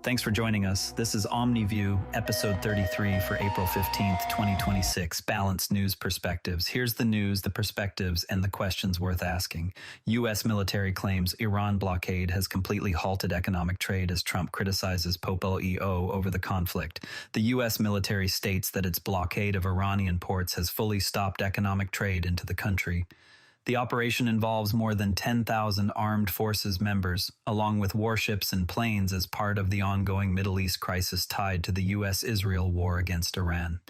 Thanks for joining us. This is OmniView, episode 33 for April 15th, 2026. Balanced news perspectives. Here's the news, the perspectives, and the questions worth asking. U.S. military claims Iran blockade has completely halted economic trade as Trump criticizes Pope Leo over the conflict. The U.S. military states that its blockade of Iranian ports has fully stopped economic trade into the country. The operation involves more than 10,000 armed forces members, along with warships and planes as part of the ongoing Middle East crisis tied to the U.S.-Israel war against Iran.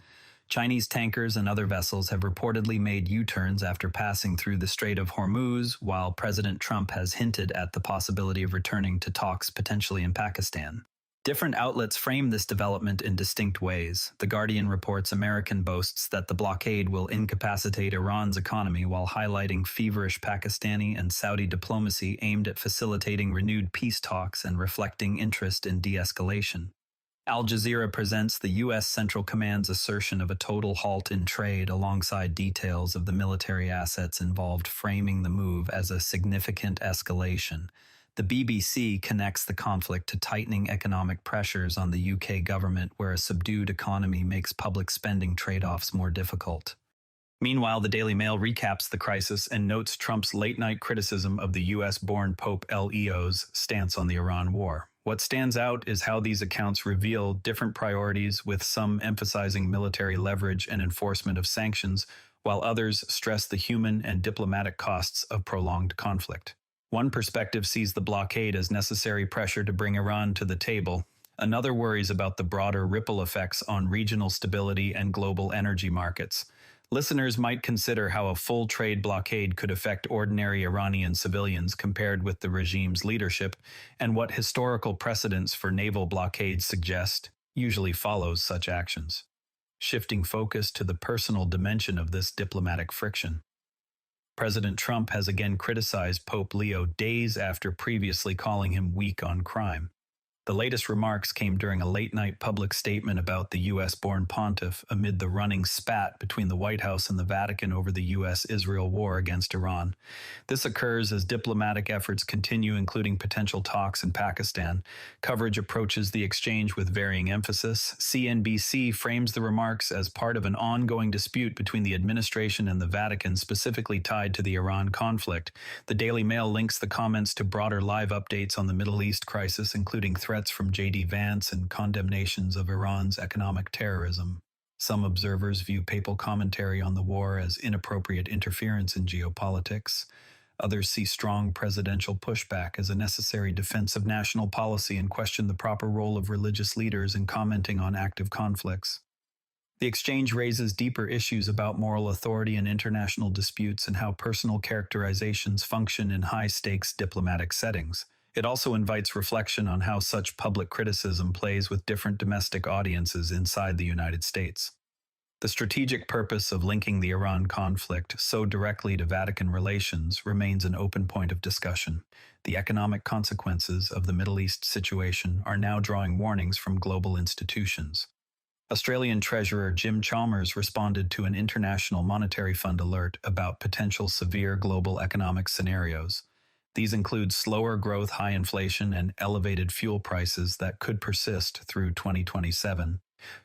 Chinese tankers and other vessels have reportedly made U-turns after passing through the Strait of Hormuz, while President Trump has hinted at the possibility of returning to talks potentially in Pakistan. Different outlets frame this development in distinct ways. The Guardian reports American boasts that the blockade will incapacitate Iran's economy while highlighting feverish Pakistani and Saudi diplomacy aimed at facilitating renewed peace talks and reflecting interest in de-escalation. Al Jazeera presents the U.S. Central Command's assertion of a total halt in trade alongside details of the military assets involved, framing the move as a significant escalation. The BBC connects the conflict to tightening economic pressures on the UK government, where a subdued economy makes public spending trade-offs more difficult. Meanwhile, the Daily Mail recaps the crisis and notes Trump's late-night criticism of the US-born Pope Leo's stance on the Iran war. What stands out is how these accounts reveal different priorities, with some emphasizing military leverage and enforcement of sanctions, while others stress the human and diplomatic costs of prolonged conflict. One perspective sees the blockade as necessary pressure to bring Iran to the table. Another worries about the broader ripple effects on regional stability and global energy markets. Listeners might consider how a full trade blockade could affect ordinary Iranian civilians compared with the regime's leadership, and what historical precedents for naval blockades suggest usually follows such actions. Shifting focus to the personal dimension of this diplomatic friction. President Trump has again criticized Pope Leo days after previously calling him weak on crime. The latest remarks came during a late-night public statement about the U.S.-born pontiff amid the running spat between the White House and the Vatican over the U.S.-Israel war against Iran. This occurs as diplomatic efforts continue, including potential talks in Pakistan. Coverage approaches the exchange with varying emphasis. CNBC frames the remarks as part of an ongoing dispute between the administration and the Vatican, specifically tied to the Iran conflict. The Daily Mail links the comments to broader live updates on the Middle East crisis, including threats from J.D. Vance and condemnations of Iran's economic terrorism. Some observers view papal commentary on the war as inappropriate interference in geopolitics. Others see strong presidential pushback as a necessary defense of national policy and question the proper role of religious leaders in commenting on active conflicts. The exchange raises deeper issues about moral authority in international disputes and how personal characterizations function in high-stakes diplomatic settings. It also invites reflection on how such public criticism plays with different domestic audiences inside the United States. The strategic purpose of linking the Iran conflict so directly to Vatican relations remains an open point of discussion. The economic consequences of the Middle East situation are now drawing warnings from global institutions. Australian Treasurer Jim Chalmers responded to an International Monetary Fund alert about potential severe global economic scenarios. These include slower growth, high inflation, and elevated fuel prices that could persist through 2027.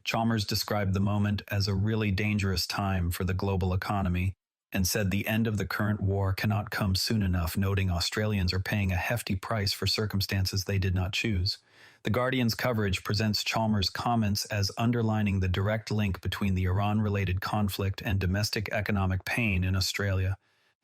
Chalmers described the moment as a really dangerous time for the global economy and said the end of the current war cannot come soon enough, noting Australians are paying a hefty price for circumstances they did not choose. The Guardian's coverage presents Chalmers' comments as underlining the direct link between the Iran-related conflict and domestic economic pain in Australia.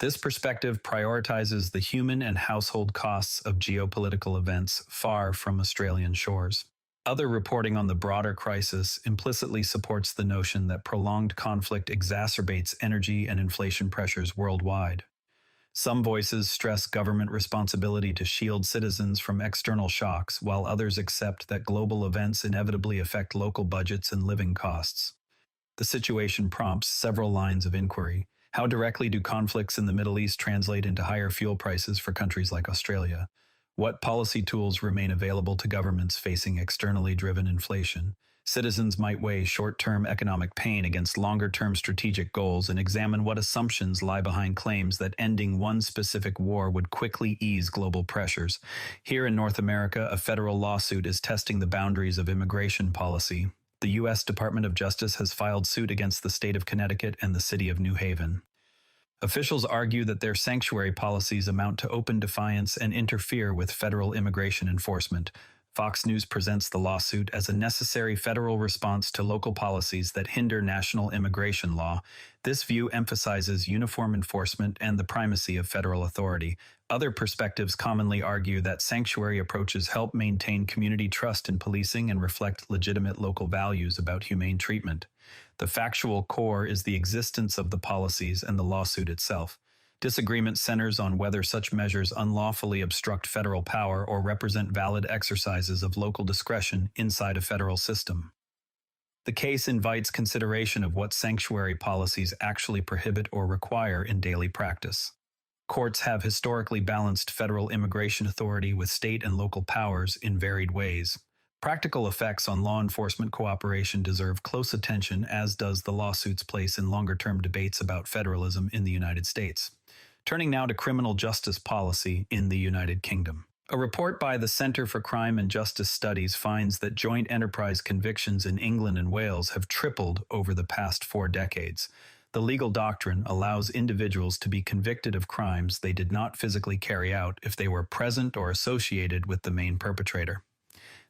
This perspective prioritizes the human and household costs of geopolitical events far from Australian shores. Other reporting on the broader crisis implicitly supports the notion that prolonged conflict exacerbates energy and inflation pressures worldwide. Some voices stress government responsibility to shield citizens from external shocks, while others accept that global events inevitably affect local budgets and living costs. The situation prompts several lines of inquiry. How directly do conflicts in the Middle East translate into higher fuel prices for countries like Australia? What policy tools remain available to governments facing externally driven inflation? Citizens might weigh short-term economic pain against longer-term strategic goals and examine what assumptions lie behind claims that ending one specific war would quickly ease global pressures. Here in North America, a federal lawsuit is testing the boundaries of immigration policy. The U.S. Department of Justice has filed suit against the state of Connecticut and the city of New Haven. Officials argue that their sanctuary policies amount to open defiance and interfere with federal immigration enforcement. Fox News presents the lawsuit as a necessary federal response to local policies that hinder national immigration law. This view emphasizes uniform enforcement and the primacy of federal authority. Other perspectives commonly argue that sanctuary approaches help maintain community trust in policing and reflect legitimate local values about humane treatment. The factual core is the existence of the policies and the lawsuit itself. Disagreement centers on whether such measures unlawfully obstruct federal power or represent valid exercises of local discretion inside a federal system. The case invites consideration of what sanctuary policies actually prohibit or require in daily practice. Courts have historically balanced federal immigration authority with state and local powers in varied ways. Practical effects on law enforcement cooperation deserve close attention, as does the lawsuit's place in longer-term debates about federalism in the United States. Turning now to criminal justice policy in the United Kingdom. A report by the Centre for Crime and Justice Studies finds that joint enterprise convictions in England and Wales have tripled over the past 4 decades. The legal doctrine allows individuals to be convicted of crimes they did not physically carry out if they were present or associated with the main perpetrator.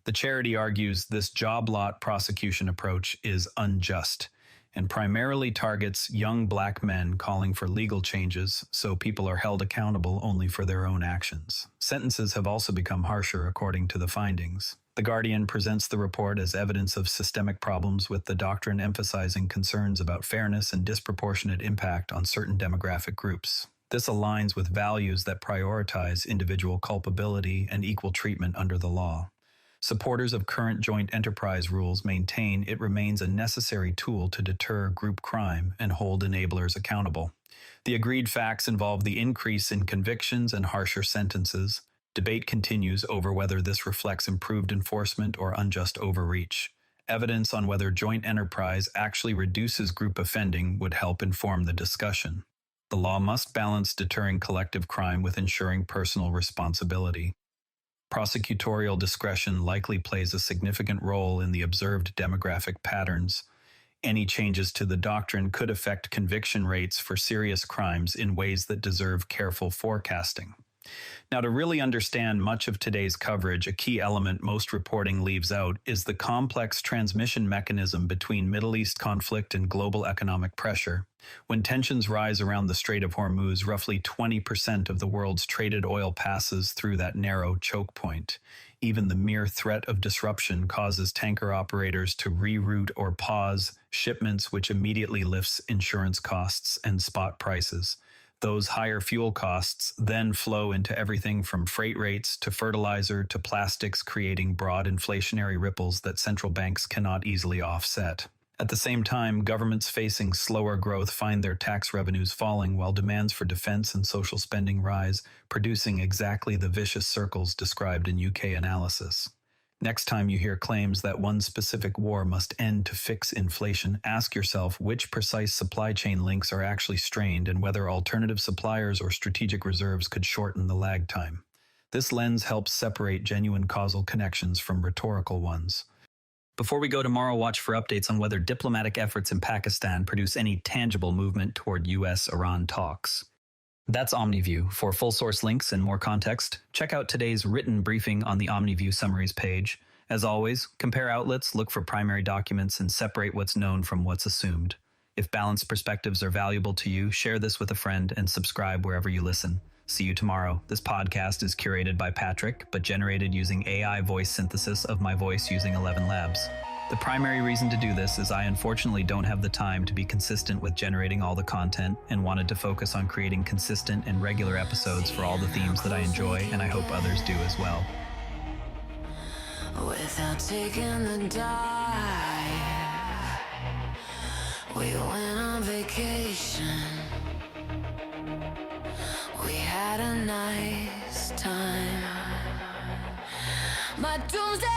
The charity argues this job lot prosecution approach is unjust and primarily targets young black men calling for legal changes, so people are held accountable only for their own actions. Sentences have also become harsher according to the findings. The Guardian presents the report as evidence of systemic problems, with the doctrine emphasizing concerns about fairness and disproportionate impact on certain demographic groups. This aligns with values that prioritize individual culpability and equal treatment under the law. Supporters of current joint enterprise rules maintain it remains a necessary tool to deter group crime and hold enablers accountable. The agreed facts involve the increase in convictions and harsher sentences. Debate continues over whether this reflects improved enforcement or unjust overreach. Evidence on whether joint enterprise actually reduces group offending would help inform the discussion. The law must balance deterring collective crime with ensuring personal responsibility. Prosecutorial discretion likely plays a significant role in the observed demographic patterns. Any changes to the doctrine could affect conviction rates for serious crimes in ways that deserve careful forecasting. Now, to really understand much of today's coverage, a key element most reporting leaves out is the complex transmission mechanism between Middle East conflict and global economic pressure. When tensions rise around the Strait of Hormuz, roughly 20% of the world's traded oil passes through that narrow choke point. Even the mere threat of disruption causes tanker operators to reroute or pause shipments, which immediately lifts insurance costs and spot prices. Those higher fuel costs then flow into everything from freight rates to fertilizer to plastics, creating broad inflationary ripples that central banks cannot easily offset. At the same time, governments facing slower growth find their tax revenues falling while demands for defense and social spending rise, producing exactly the vicious circles described in UK analysis. Next time you hear claims that one specific war must end to fix inflation, ask yourself which precise supply chain links are actually strained and whether alternative suppliers or strategic reserves could shorten the lag time. This lens helps separate genuine causal connections from rhetorical ones. Before we go tomorrow, watch for updates on whether diplomatic efforts in Pakistan produce any tangible movement toward US-Iran talks. That's OmniView. For full source links and more context, check out today's written briefing on the OmniView summaries page. As always, compare outlets, look for primary documents, and separate what's known from what's assumed. If balanced perspectives are valuable to you, share this with a friend and subscribe wherever you listen. See you tomorrow. This podcast is curated by Patrick, but generated using AI voice synthesis of my voice using ElevenLabs. The primary reason to do this is I unfortunately don't have the time to be consistent with generating all the content and wanted to focus on creating consistent and regular episodes for all the themes that I enjoy, and I hope others do as well. Without taking the dive, we went on vacation. We had a nice time. My doomsday